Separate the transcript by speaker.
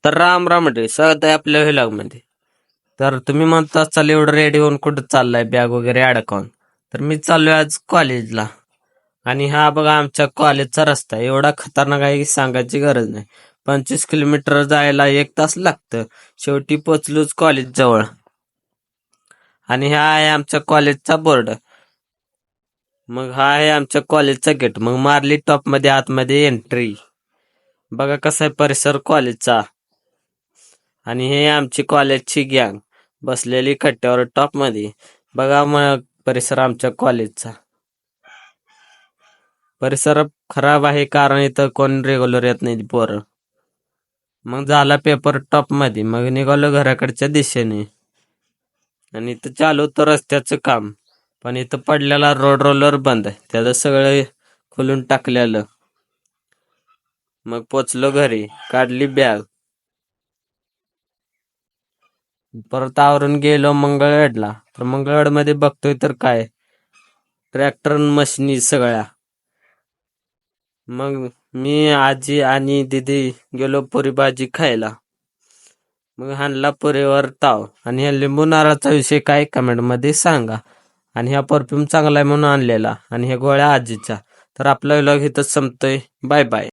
Speaker 1: तर राम राम रे सगळं आपल्या व्हिलॉग मध्ये. तर तुम्ही म्हणता चाल एवढं रेडी होऊन कुठं चाललाय बॅग वगैरे अडकवून. तर मी चाललोय आज कॉलेजला. आणि हा बघा आमच्या कॉलेजचा रस्ता एवढा खतरनाक आहे की सांगायची गरज नाही. 25 किलोमीटर जायला 1 तास लागतं. शेवटी पोचलोच कॉलेज जवळ. आणि हा आहे आमच्या कॉलेजचा बोर्ड. मग हा आहे आमच्या कॉलेजचा गेट. मग मारली टॉप मध्ये आतमध्ये एंट्री. बघा कसा आहे परिसर कॉलेजचा. आणि हे आमची कॉलेजची गँग बसलेली कट्ट्यावर टॉप मध्ये. बघा मग परिसर आमच्या कॉलेजचा. परिसर खराब आहे कारण इथं कोण रेग्युलर येत नाही पोरं. मग झाला पेपर टॉप मध्ये. मग निघालो घराकडच्या दिशेने. आणि इथं चालू होतं रस्त्याचं काम. पण इथं पडलेला रोड रोलर बंद. त्याचं सगळं खोलून टाकलेलं. मग पोचलो घरी. काढली बॅग. परत आवरून गेलो मंगळवेढला. तर मंगळवेढ बघतोय तर काय ट्रॅक्टर मशिनी सगळ्या. मग मी आजी आणि दीदी गेलो पुरी भाजी खायला. मग हाणला पुरीवर ताव. आणि ह्या लिंबू नारळाचा विषय काय कमेंट मध्ये सांगा. आणि ह्या परफ्यूम चांगला आहे म्हणून आणलेला. आणि ह्या गोळ्या आजीच्या. तर आपला व्लॉग इथंच संपतोय. Bye bye.